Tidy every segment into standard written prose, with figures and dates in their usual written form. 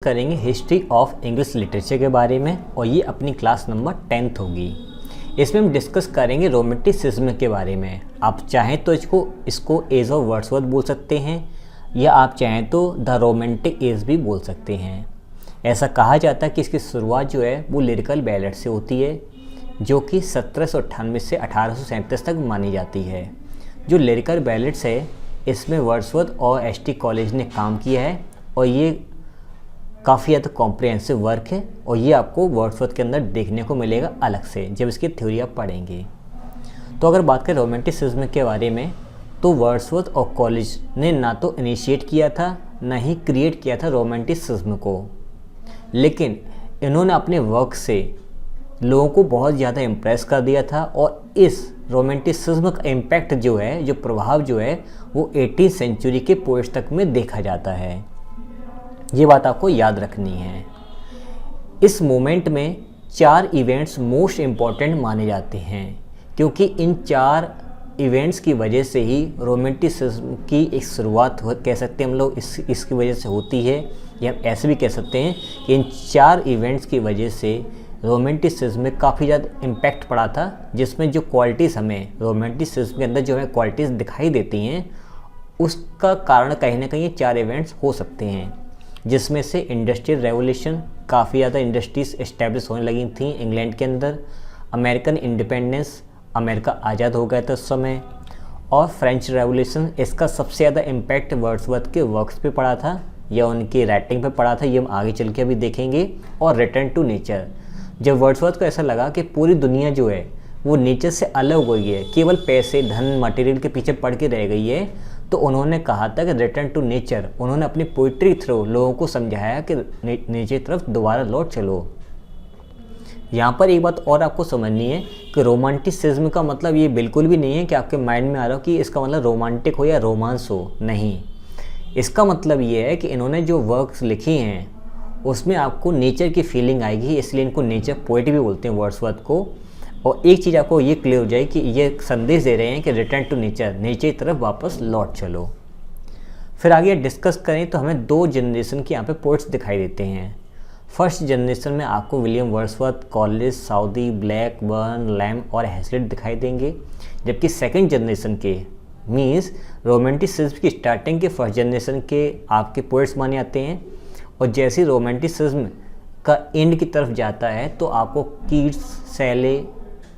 करेंगे history of English literature के बारे में और ये अपनी क्लास नंबर 10th होगी। इसमें हम डिस्कस करेंगे रोमांटिसिज्म के बारे में। आप चाहें तो इसको एज ऑफ वर्ड्सवर्थ बोल सकते हैं या आप चाहें तो द रोमांटिक एज भी बोल सकते हैं। ऐसा कहा जाता है कि इसकी शुरुआत जो है वो लिरिकल बैलेट से होती है जो कि 1798 से 1837 तक मानी जाती है। जो लिरिकल बैलेट्स है इसमें वर्ड्सवर्थ और एस.टी. कॉलेज ने काम किया है और ये काफ़ी ज़्यादा कॉम्प्रिहेंसिव वर्क है और ये आपको वर्ड्सवर्थ के अंदर देखने को मिलेगा अलग से जब इसकी थ्योरी आप पढ़ेंगे। तो अगर बात करें रोमांटिसिज्म के बारे में तो वर्ड्सवर्थ और कॉलेज ने ना तो इनिशिएट किया था ना ही क्रिएट किया था रोमांटिसिज्म को, लेकिन इन्होंने अपने वर्क से लोगों को बहुत ज़्यादा इम्प्रेस कर दिया था और इस रोमांटिसिज्म का इम्पैक्ट जो है, जो प्रभाव जो है वो 18वीं सेंचुरी के पोएट्स तक में देखा जाता है। ये बात आपको याद रखनी है। इस मोमेंट में 4 इवेंट्स मोस्ट इम्पॉर्टेंट माने जाते हैं क्योंकि इन 4 इवेंट्स की वजह से ही रोमांटिसिज्म की एक शुरुआत कह सकते हैं हम लोग इसकी वजह से होती है, या हम ऐसे भी कह सकते हैं कि इन 4 इवेंट्स की वजह से रोमांटिसिज्म में काफ़ी ज़्यादा इम्पैक्ट पड़ा था, जिसमें जो क्वालिटीज़ हमें रोमांटिसिज्म के अंदर जो हमें क्वालिटीज़ दिखाई देती हैं उसका कारण कहीं ना कहीं ये 4 इवेंट्स हो सकते हैं। जिसमें से इंडस्ट्रियल रेवोल्यूशन, काफ़ी ज़्यादा इंडस्ट्रीज इस्टेब्लिश होने लगी थी इंग्लैंड के अंदर, अमेरिकन इंडिपेंडेंस, अमेरिका आज़ाद हो गया था उस समय, और फ्रेंच रेवोल्यूशन। इसका सबसे ज़्यादा इम्पैक्ट वर्ड्सवर्थ के वर्क्स पे पड़ा था या उनकी राइटिंग पे पड़ा था, ये हम आगे चल के अभी देखेंगे। और रिटर्न टू नेचर, जब वर्ड्सवर्थ को ऐसा लगा कि पूरी दुनिया जो है वो नेचर से अलग हो गई है, केवल पैसे धन मटेरियल के पीछे पड़ के रह गई है, तो उन्होंने कहा था कि रिटर्न टू नेचर। उन्होंने अपनी पोइट्री थ्रू लोगों को समझाया कि नेचर तरफ दोबारा लौट चलो। यहाँ पर एक बात और आपको समझनी है कि रोमांटिसिज्म का मतलब ये बिल्कुल भी नहीं है कि आपके माइंड में आ रहा हो कि इसका मतलब रोमांटिक हो या रोमांस हो, नहीं। इसका मतलब ये है कि इन्होंने जो वर्क्स लिखी हैं उसमें आपको नेचर की फीलिंग आएगी, इसलिए इनको नेचर पोएट भी बोलते हैं वर्ड्सवर्थ को। और एक चीज़ आपको ये क्लियर हो जाए कि ये संदेश दे रहे हैं कि रिटर्न टू नेचर, नेचर की तरफ वापस लौट चलो। फिर आगे डिस्कस करें तो हमें 2 जनरेशन के यहाँ पे पोएट्स दिखाई देते हैं। फर्स्ट जनरेशन में आपको William Wordsworth, Coleridge, Southey, Blackburn, Lamb और हैज़लिट दिखाई देंगे, जबकि सेकंड जनरेशन के मीन्स रोमांटिसिज्म की स्टार्टिंग के फर्स्ट जनरेशन के आपके पोएट्स माने जाते हैं। और जैसे रोमांटिसिज्म का एंड की तरफ जाता है तो आपको Keats, Shelley,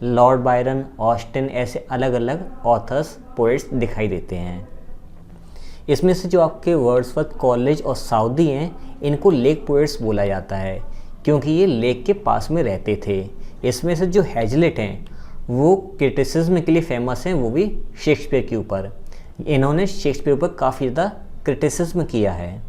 Lord Byron, Austin ऐसे अलग अलग ऑथर्स, पोएट्स दिखाई देते हैं। इसमें से जो आपके वर्ड्सवर्थ, कॉलेज और साउदी हैं इनको लेक पोएट्स बोला जाता है क्योंकि ये लेक के पास में रहते थे। इसमें से जो हैज़लिट हैं वो क्रिटिसिज्म के लिए फेमस हैं, वो भी शेक्सपियर के ऊपर। इन्होंने शेक्सपियर पर काफ़ी ज़्यादा क्रिटिसिज्म किया है।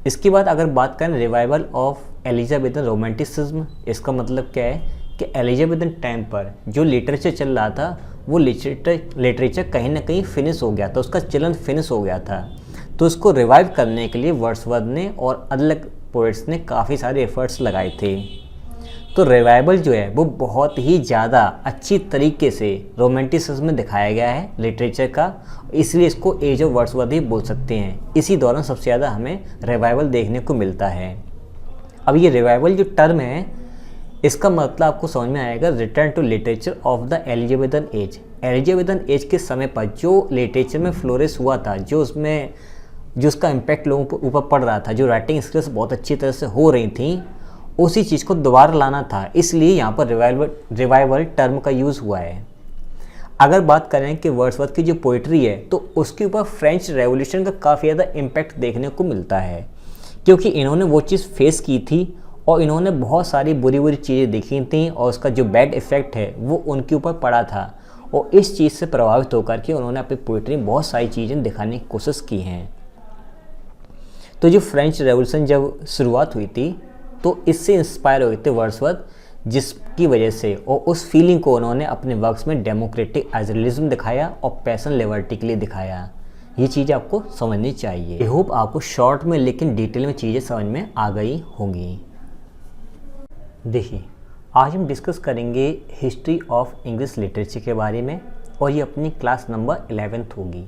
इसके बाद अगर बात करें रिवाइवल ऑफ एलिजाबेथन रोमांटिसिज्म, इसका मतलब क्या है कि एलिजाबेथन टाइम पर जो लिटरेचर चल रहा था वो लिटरेचर कहीं ना कहीं फिनिश हो गया था, उसका चलन फिनिश हो गया था। तो उसको रिवाइव करने के लिए वर्ड्सवर्थ ने और अलग पोएट्स ने काफ़ी सारे एफर्ट्स लगाए थे। तो रिवाइवल जो है वो बहुत ही ज़्यादा अच्छी तरीके से रोमांटिसिज्म में दिखाया गया है लिटरेचर का, इसलिए इसको एज ऑफ वर्ड्सवर्थ ही बोल सकते हैं। इसी दौरान सबसे ज़्यादा हमें रिवाइवल देखने को मिलता है। अब ये रिवाइवल जो टर्म है इसका मतलब आपको समझ में आएगा return to literature of the Elizabethan age. Elizabethan age के समय पर जो लिटरेचर में फ्लोरिश हुआ था, जो उसका इम्पैक्ट लोगों के ऊपर पड़ रहा था, जो राइटिंग स्किल्स बहुत अच्छी तरह से हो रही थी, उसी चीज़ को दोबारा लाना था, इसलिए यहाँ पर रिवाइवल टर्म का यूज़ हुआ है। अगर बात करें कि वर्ड्सवर्थ की जो पोइट्री है तो उसके ऊपर फ्रेंच रेवोल्यूशन का काफ़ी ज़्यादा इम्पैक्ट देखने को मिलता है क्योंकि इन्होंने वो चीज़ फेस की थी और इन्होंने बहुत सारी बुरी बुरी चीज़ें देखी थी और उसका जो बैड इफ़ेक्ट है वो उनके ऊपर पड़ा था और इस चीज़ से प्रभावित होकर के उन्होंने अपनी पोइट्री में बहुत सारी चीज़ें दिखाने की कोशिश की हैं। तो जो फ्रेंच रेवोल्यूशन जब शुरुआत हुई थी तो इससे इंस्पायर हुए थे वर्ड्सवर्थ, जिसकी वजह से और उस फीलिंग को उन्होंने अपने वर्क्स में डेमोक्रेटिक आइडियलिज्म दिखाया और पैशन लिबर्टी के लिए दिखाया। ये चीज़ आपको समझनी चाहिए। आई होप आपको शॉर्ट में लेकिन डिटेल में चीज़ें समझ में आ गई होंगी। देखिए, आज हम डिस्कस करेंगे हिस्ट्री ऑफ इंग्लिश लिटरेचर के बारे में और ये अपनी क्लास नंबर 11th होगी।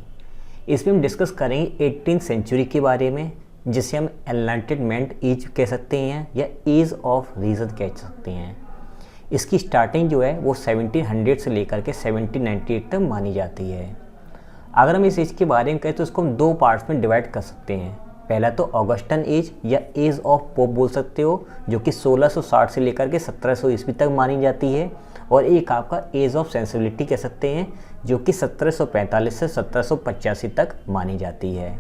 इसमें हम डिस्कस करेंगे 18th सेंचुरी के बारे में, जिसे हम एनलाइटनमेंट एज कह सकते हैं या एज ऑफ रीज़न कह सकते हैं। इसकी स्टार्टिंग जो है वो 1700 से लेकर के 1798 तक मानी जाती है। अगर हम इस एज के बारे में कहें तो इसको हम दो पार्ट्स में डिवाइड कर सकते हैं। पहला तो ऑगस्टन एज या एज ऑफ पोप बोल सकते हो, जो कि 1660 से लेकर के 1700 ईस्वी तक मानी जाती है, और एक आपका एज ऑफ सेंसिबिलिटी कह सकते हैं, जो कि 1745 से 1785 तक मानी जाती है।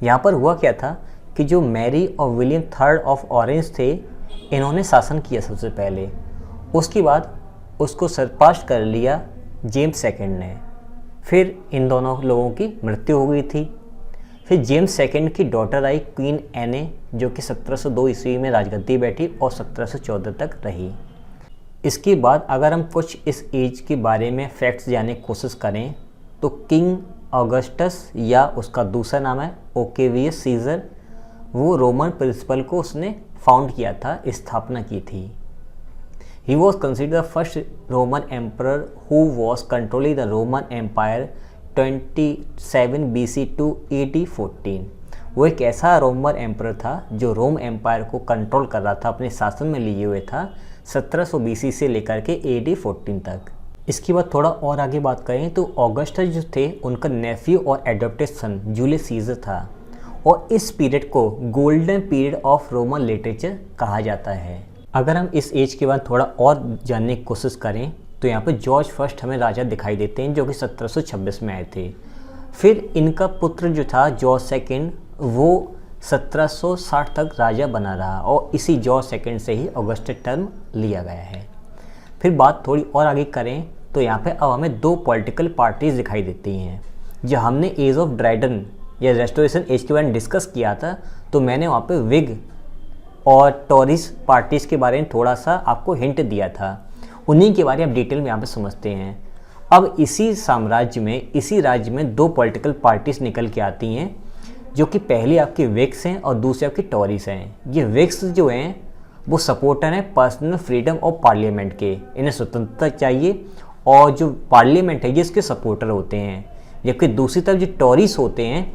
यहाँ पर हुआ क्या था कि जो मैरी और विलियम थर्ड ऑफ ऑरेंज थे, इन्होंने शासन किया सबसे पहले। उसके बाद उसको सरपास कर लिया जेम्स सेकंड ने। फिर इन दोनों लोगों की मृत्यु हो गई थी। फिर जेम्स सेकंड की डॉटर आई क्वीन एने, जो कि 1702 ईस्वी में राजगद्दी बैठी और 1714 तक रही। इसके बाद अगर हम कुछ इस एज के बारे में फैक्ट्स जानने की कोशिश करें तो किंग ऑगस्टस या उसका दूसरा नाम है ओकेवियस सीजर, वो रोमन प्रिंसिपल को उसने फाउंड किया था, स्थापना की थी। He was considered the first Roman emperor who was controlling the Roman Empire 27 BC to AD 14। वो एक ऐसा रोमन एम्परर था जो रोम एम्पायर को कंट्रोल कर रहा था, अपने शासन में लिए हुए था 1700 BC से लेकर के AD 14 तक। इसके बाद थोड़ा और आगे बात करें तो ऑगस्टस जो थे उनका नेफ्यू और एडॉप्टेड सन जूलियस सीजर था, और इस पीरियड को golden period of Roman literature कहा जाता है। अगर हम इस एज के बाद थोड़ा और जानने की कोशिश करें तो यहाँ पर जॉर्ज फर्स्ट हमें राजा दिखाई देते हैं, जो कि 1726 में आए थे। फिर इनका पुत्र जो था जॉर्ज सेकंड, वो 1760 तक राजा बना रहा, और इसी जॉर्ज सेकंड से ही ऑगस्टस टर्म लिया गया है। फिर बात थोड़ी और आगे करें तो यहाँ पे अब हमें दो पॉलिटिकल पार्टीज दिखाई देती हैं। जो हमने एज ऑफ ड्राइडन या रेस्टोरेशन एज के बारे में डिस्कस किया था, तो मैंने वहाँ पे विग और टॉरिस पार्टीज़ के बारे में थोड़ा सा आपको हिंट दिया था। उन्हीं के बारे में आप डिटेल में यहाँ पे समझते हैं। अब इसी साम्राज्य में, इसी राज्य में दो पॉलिटिकल पार्टीज़ निकल के आती हैं, जो कि पहली आपकी विग्स हैं और दूसरी आपकी टॉरिस हैं। ये विग्स जो हैं वो सपोर्टर हैं पर्सनल फ्रीडम ऑफ पार्लियामेंट के, इन्हें स्वतंत्रता चाहिए, और जो पार्लियामेंट है ये इसके सपोर्टर होते हैं। जबकि दूसरी तरफ जो टॉरिस होते हैं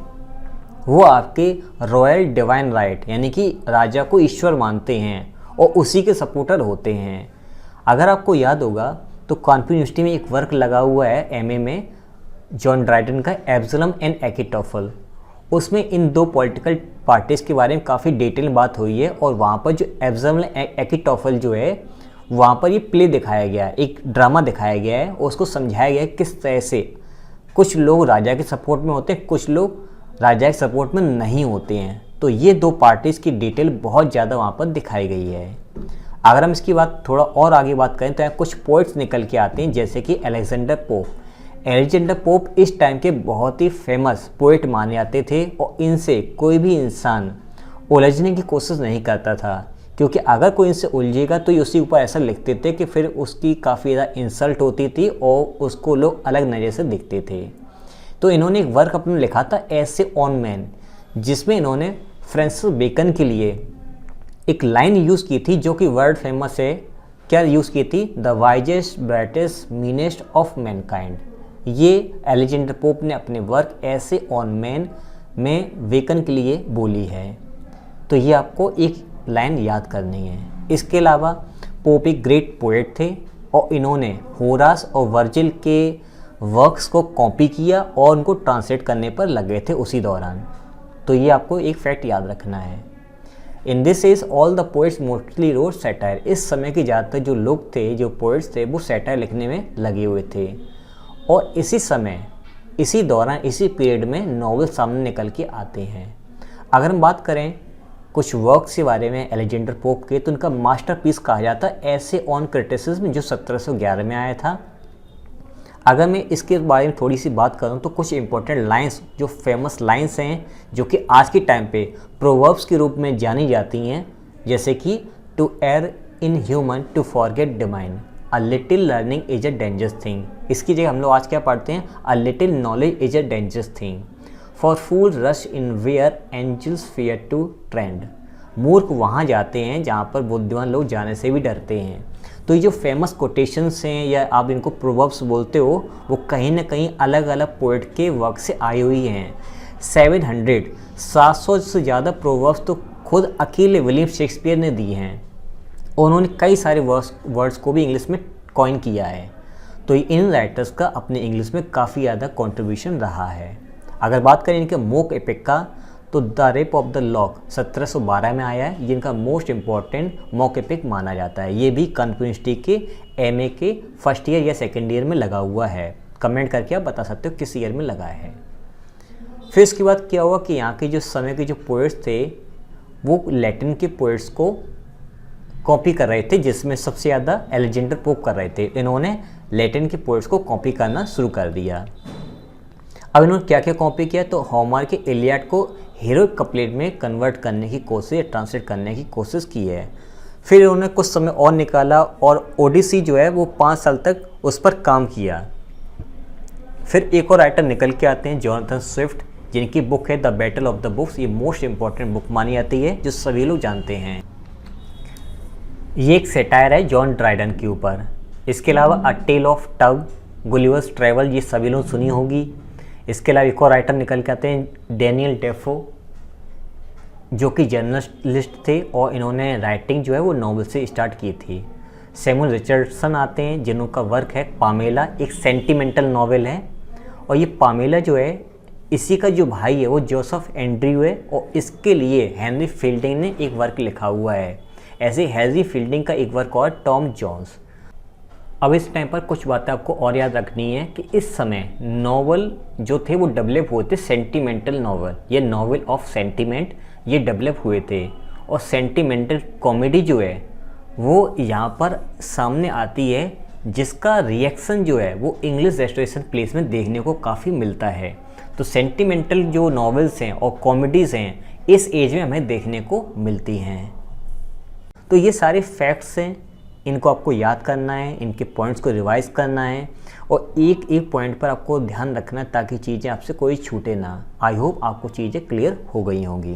वो आपके रॉयल डिवाइन राइट यानी कि राजा को ईश्वर मानते हैं और उसी के सपोर्टर होते हैं। अगर आपको याद होगा तो कानपुर यूनिवर्सिटी में एक वर्क लगा हुआ है एमए में जॉन ड्राइडन का, एब्सलम एंड एकिटोफल। उसमें इन दो पॉलिटिकल पार्टीज़ के बारे में काफ़ी डिटेल बात हुई है, और वहाँ पर जो एब्सलम एकिटोफल जो है वहाँ पर ये प्ले दिखाया गया, एक ड्रामा दिखाया गया है, और उसको समझाया गया है किस तरह से कुछ लोग राजा के सपोर्ट में होते हैं, कुछ लोग राजा के सपोर्ट में नहीं होते हैं। तो ये दो पार्टीज़ की डिटेल बहुत ज़्यादा वहाँ पर दिखाई गई है। अगर हम इसकी बात थोड़ा और आगे बात करें तो यहाँ कुछ पोइट्स निकल के आते हैं, जैसे कि अलेक्जेंडर पोप। अलेक्जेंडर पोप इस टाइम के बहुत ही फेमस पोइट माने जाते थे, और इनसे कोई भी इंसान उलझने की कोशिश नहीं करता था, क्योंकि अगर कोई इनसे उलझेगा तो ये उसी ऊपर ऐसा लिखते थे कि फिर उसकी काफ़ी ज़्यादा इंसल्ट होती थी और उसको लोग अलग नज़र से दिखते थे। तो इन्होंने एक वर्क अपना लिखा था ऐसे ऑन मैन, जिसमें इन्होंने फ्रांसिस बेकन के लिए एक लाइन यूज़ की थी जो कि वर्ल्ड फेमस है। क्या यूज़ की थी? The wisest brightest meanest of Mankind. ये अलेक्जेंडर पोप ने अपने वर्क ऐसे ऑन मैन में बेकन के लिए बोली है। तो ये आपको एक लाइन याद करनी है। इसके अलावा पोप एक ग्रेट पोएट थे, और इन्होंने होरास और वर्जिल के वर्क्स को कॉपी किया और उनको ट्रांसलेट करने पर लगे थे उसी दौरान। तो ये आपको एक फैक्ट याद रखना है। In this age all the poets mostly wrote satire. इस समय के ज़्यादातर जो लोग थे, जो पोइट्स थे, वो सैटायर लिखने में लगे हुए थे, और इसी समय, इसी दौरान, इसी पीरियड में नॉवेल सामने निकल के आते हैं। अगर हम बात करें कुछ वर्क्स के बारे में अलेक्जेंडर पोप के, तो उनका मास्टरपीस कहा जाता है ऐसे ऑन क्रिटिसिज्म, जो 1711 में आया था। अगर मैं इसके बारे में थोड़ी सी बात करूं तो कुछ इंपॉर्टेंट लाइंस, जो फेमस लाइंस हैं, जो कि आज के टाइम पे प्रोवर्ब्स के रूप में जानी जाती हैं, जैसे कि to err in human to forget divine, a little learning is a dangerous thing. इसकी जगह हम लोग आज क्या पढ़ते हैं? A little knowledge is a dangerous thing. For fool rush in where angels fear to trend. मूर्ख वहाँ जाते हैं जहाँ पर बुद्धिमान लोग जाने से भी डरते हैं। तो ये जो फेमस कोटेशंस हैं, या आप इनको प्रोवर्ब्स बोलते हो, वो कहीं ना कहीं अलग अलग पोएट के वर्क से आई हुई हैं। 700 700 से ज़्यादा प्रोवर्ब्स तो खुद अकेले विलियम शेक्सपियर ने दिए हैं। उन्होंने कई सारे वर्ड्स को भी इंग्लिश में कॉइन किया है। तो इन राइटर्स का अपने इंग्लिश में काफ़ी ज़्यादा कंट्रीब्यूशन रहा है। अगर बात करें इनके मोक एपिक का, तो the rape of the lock 1712 में आया है, जिनका मोस्ट इम्पॉर्टेंट मोक एपिक माना जाता है। ये भी कानपुर यूनिवर्सिटी के एमए के फर्स्ट ईयर या सेकेंड ईयर में लगा हुआ है। कमेंट करके आप बता सकते हो किस ईयर में लगा है। फिर इसके बाद क्या हुआ कि यहाँ के जो समय के जो पोइट्स थे वो लैटिन के पोइट्स को कॉपी कर रहे थे, जिसमें सबसे ज़्यादा एलेक्जेंडर पोप कर रहे थे। इन्होंने लैटिन के पोइट्स को कॉपी करना शुरू कर दिया। अब इन्होंने क्या क्या कॉपी किया, तो होमर के इलियड को हीरोइक कपलेट में कन्वर्ट करने की कोशिश, ट्रांसलेट करने की कोशिश की है। फिर इन्होंने कुछ समय और निकाला और ओडिसी जो है वो 5 साल तक उस पर काम किया। फिर एक और राइटर निकल के आते हैं, जोनाथन स्विफ्ट, जिनकी बुक है the battle of the books. ये मोस्ट इंपॉर्टेंट बुक मानी जाती है, जो सभी लोग जानते हैं। ये एक सेटायर है जॉन ड्राइडन के ऊपर। इसके अलावा a tale of tug, Gulliver's travel, ये सभी लोग सुनी होगी। इसके अलावा एक और राइटर निकल के आते हैं डैनियल डेफो, जो कि जर्नलिस्ट थे और इन्होंने राइटिंग जो है वो नॉवल से स्टार्ट की थी। सैमुअल रिचर्डसन आते हैं, जिनका वर्क है पामेला, एक सेंटिमेंटल नॉवेल है। और ये पामेला जो है, इसी का जो भाई है वो जोसेफ एंड्रयू है, और इसके लिए हेनरी फील्डिंग ने एक वर्क लिखा हुआ है। ऐसे हेनरी फील्डिंग का एक वर्क और टॉम जोन्स। अब इस टाइम पर कुछ बातें आपको और याद रखनी है कि इस समय नॉवल जो थे वो डेवलप हुए थे सेंटिमेंटल नॉवल, ये नॉवल ऑफ सेंटिमेंट, ये डेवलप हुए थे। और सेंटिमेंटल कॉमेडी जो है वो यहाँ पर सामने आती है, जिसका रिएक्शन जो है वो इंग्लिश रेस्टोरेशन प्लेस में देखने को काफ़ी मिलता है। तो सेंटिमेंटल जो नॉवेल्स हैं और कॉमेडीज़ हैं इस एज में हमें देखने को मिलती हैं। तो ये सारे फैक्ट्स हैं, इनको आपको याद करना है, इनके पॉइंट्स को रिवाइज करना है और एक एक पॉइंट पर आपको ध्यान रखना है ताकि चीज़ें आपसे कोई छूटे ना। आई होप आपको चीज़ें क्लियर हो गई होंगी।